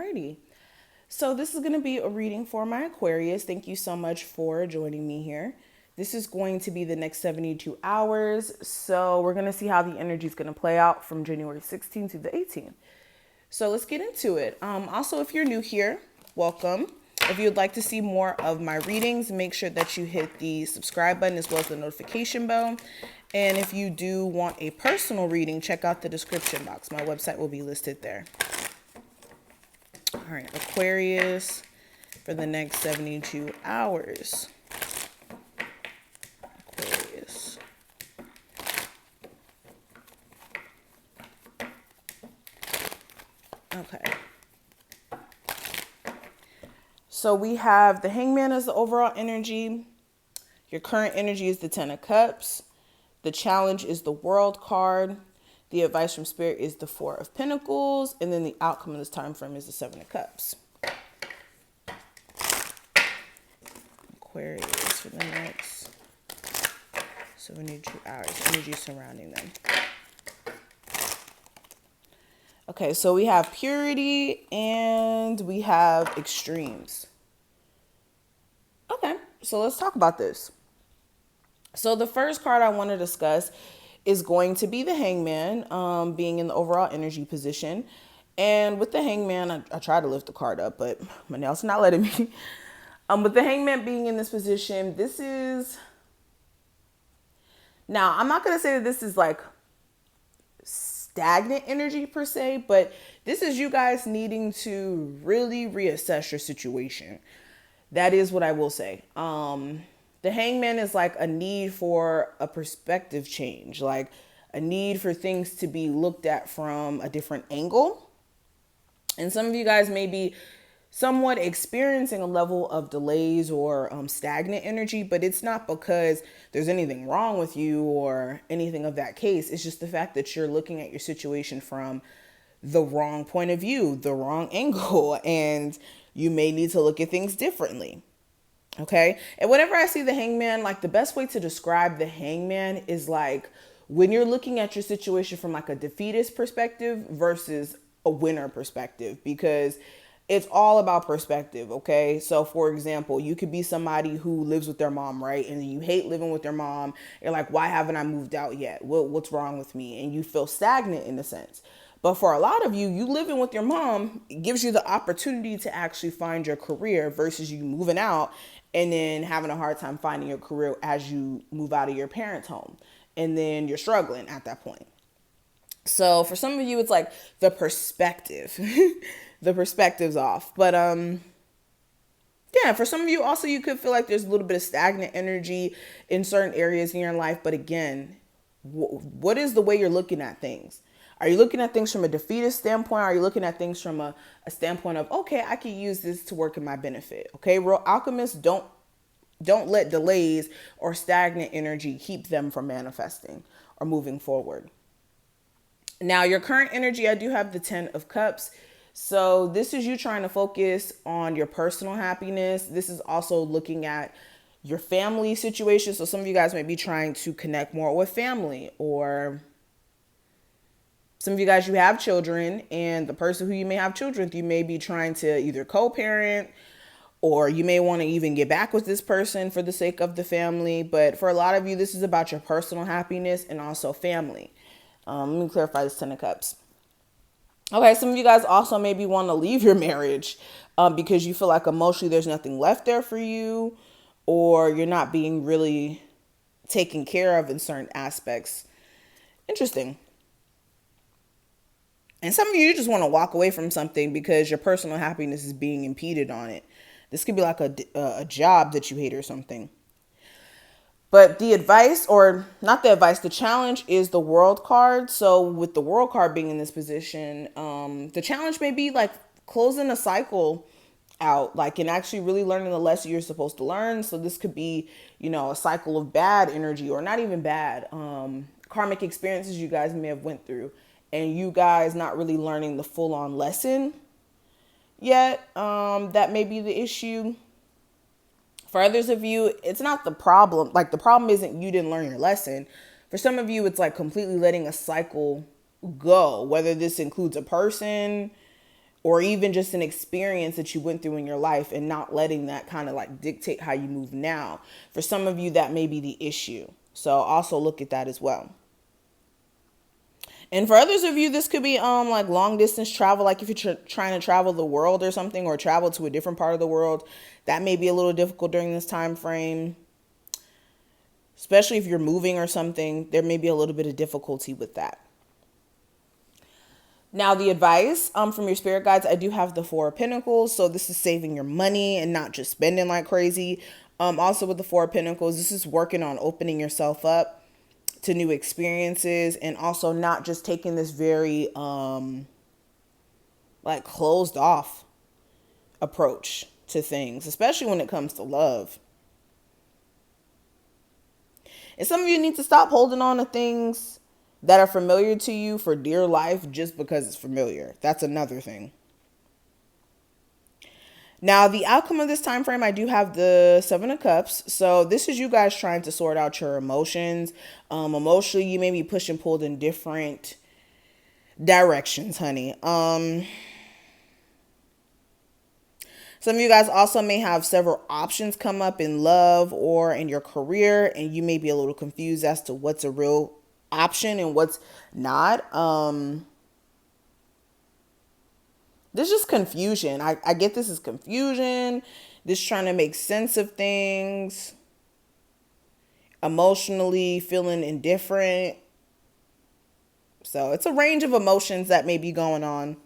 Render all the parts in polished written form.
Alrighty. So this is going to be a reading for my Aquarius. Thank you so much for joining me here. This is going to be the next 72 hours. So we're going to see how the energy is going to play out from January 16th to the 18th. So let's get into it. Also, if you're new here, welcome. If you'd like to see more of my readings, make sure that you hit the subscribe button as well as the notification bell. And if you do want a personal reading, check out the description box. My website will be listed there. All right, Aquarius for the next 72 hours. Aquarius. Okay. So we have the Hangman as the overall energy. Your current energy is the Ten of Cups. The challenge is the World card. The advice from Spirit is the Four of Pentacles. And then the outcome of this time frame is the Seven of Cups. Aquarius for the next 72 hours. Energy surrounding them. Okay, so we have purity and we have extremes. Okay, so let's talk about this. So the first card I want to discuss is going to be the Hangman, being in the overall energy position. And with the Hangman, I try to lift the card up, but my nails are not letting me. With the Hangman being in this position, this is... Now, I'm not going to say that this is like stagnant energy per se, but this is you guys needing to really reassess your situation. That is what I will say. The Hangman is like a need for a perspective change, like a need for things to be looked at from a different angle. And some of you guys may be somewhat experiencing a level of delays or stagnant energy, but it's not because there's anything wrong with you or anything of that case. It's just the fact that you're looking at your situation from the wrong point of view, the wrong angle, and you may need to look at things differently. Okay. And whenever I see the Hangman, like the best way to describe the Hangman is like when you're looking at your situation from like a defeatist perspective versus a winner perspective, because it's all about perspective. Okay. So for example, you could be somebody who lives with their mom, right? And you hate living with their mom. You're like, why haven't I moved out yet? What's wrong with me? And you feel stagnant in a sense. But for a lot of you, you living with your mom gives you the opportunity to actually find your career versus you moving out and then having a hard time finding your career as you move out of your parents' home. And then you're struggling at that point. So for some of you, it's like the perspective, the perspective's off. But yeah, for some of you also, you could feel like there's a little bit of stagnant energy in certain areas in your life. But again, what is the way you're looking at things? Are you looking at things from a defeatist standpoint? Are you looking at things from a standpoint of, okay, I can use this to work in my benefit? Okay, real alchemists don't let delays or stagnant energy keep them from manifesting or moving forward. Now, your current energy, I do have the 10 of Cups. So this is you trying to focus on your personal happiness. This is also looking at your family situation. So some of you guys may be trying to connect more with family, or some of you guys, you have children, and the person who you may have children with, you may be trying to either co-parent, or you may want to even get back with this person for the sake of the family. But for a lot of you, this is about your personal happiness and also family. Let me clarify this 10 of Cups. Okay, some of you guys also maybe want to leave your marriage because you feel like emotionally there's nothing left there for you, or you're not being really taken care of in certain aspects. Interesting. And some of you just want to walk away from something because your personal happiness is being impeded on it. This could be like a job that you hate or something. But the advice, or not the advice, the challenge is the World card. So with the World card being in this position, the challenge may be like closing a cycle out, like, and actually really learning the lesson you're supposed to learn. So this could be, a cycle of bad energy, or not even bad, karmic experiences you guys may have went through, and you guys not really learning the full-on lesson yet. That may be the issue. For others of you, it's not the problem. Like, the problem isn't you didn't learn your lesson. For some of you, it's like completely letting a cycle go, whether this includes a person, or even just an experience that you went through in your life and not letting that kind of like dictate how you move now. For some of you, that may be the issue. So also look at that as well. And for others of you, this could be like long distance travel, like if you're trying to travel the world or something, or travel to a different part of the world. That may be a little difficult during this time frame, especially if you're moving or something. There may be a little bit of difficulty with that. Now, the advice from your spirit guides, I do have the Four of Pentacles. So this is saving your money and not just spending like crazy. Also with the Four of Pentacles, this is working on opening yourself up to new experiences, and also not just taking this very like closed off approach to things, especially when it comes to love. And some of you need to stop holding on to things that are familiar to you for dear life just because it's familiar. That's another thing. Now, the outcome of this time frame, I do have the Seven of Cups. So this is you guys trying to sort out your emotions. Emotionally, you may be pushed and pulled in different directions, honey. Some of you guys also may have several options come up in love or in your career, and you may be a little confused as to what's a real option and what's not. This is confusion. I get this is confusion. This trying to make sense of things. Emotionally feeling indifferent. So it's a range of emotions that may be going on.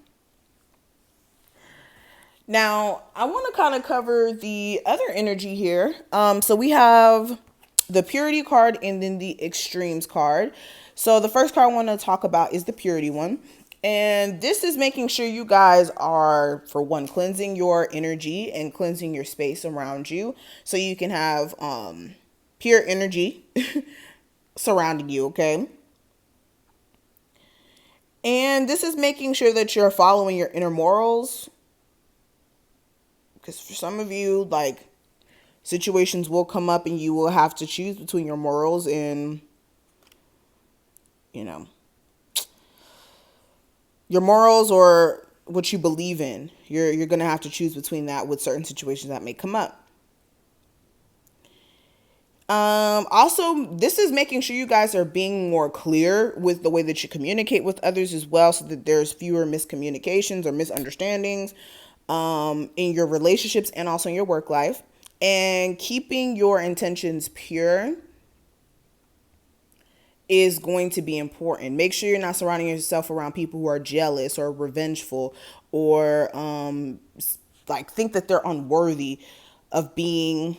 Now, I want to kind of cover the other energy here. So we have the Purity card and then the Extremes card. So the first card I want to talk about is the Purity one. And this is making sure you guys are, for one, cleansing your energy and cleansing your space around you, so you can have pure energy surrounding you, okay? And this is making sure that you're following your inner morals. Because for some of you, like, situations will come up and you will have to choose between your morals and, you know, your morals or what you believe in. You're going to have to choose between that with certain situations that may come up. Also, this is making sure you guys are being more clear with the way that you communicate with others as well, so that there's fewer miscommunications or misunderstandings in your relationships and also in your work life. And keeping your intentions pure is going to be important. Make sure you're not surrounding yourself around people who are jealous or revengeful or like think that they're unworthy of being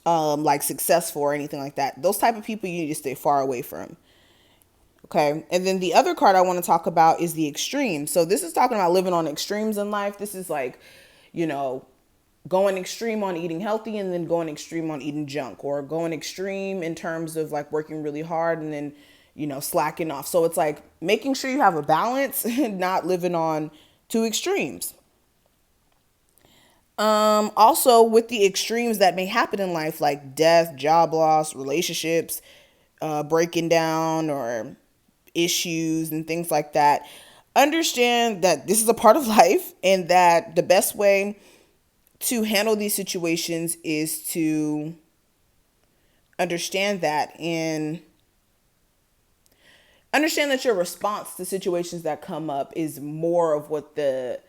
like successful or anything like that. Those type of people you need to stay far away from. Okay. And then the other card I want to talk about is the Extremes. So this is talking about living on extremes in life. This is like, you know, going extreme on eating healthy and then going extreme on eating junk, or going extreme in terms of like working really hard and then, you know, slacking off. So it's like making sure you have a balance and not living on two extremes. Also with the extremes that may happen in life, like death, job loss, relationships, breaking down, or issues and things like that, understand that this is a part of life, and that the best way to handle these situations is to understand that, and understand that your response to situations that come up is more of what the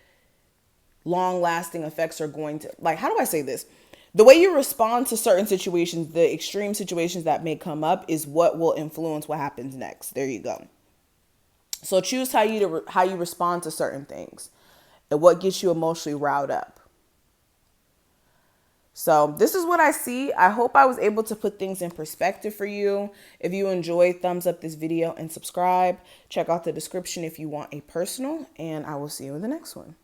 long lasting effects are going to, like, how do I say this? The way you respond to certain situations, the extreme situations that may come up, is what will influence what happens next. There you go. So choose how you respond to certain things and what gets you emotionally riled up. So this is what I see. I hope I was able to put things in perspective for you. If you enjoyed, thumbs up this video and subscribe. Check out the description if you want a personal, and I will see you in the next one.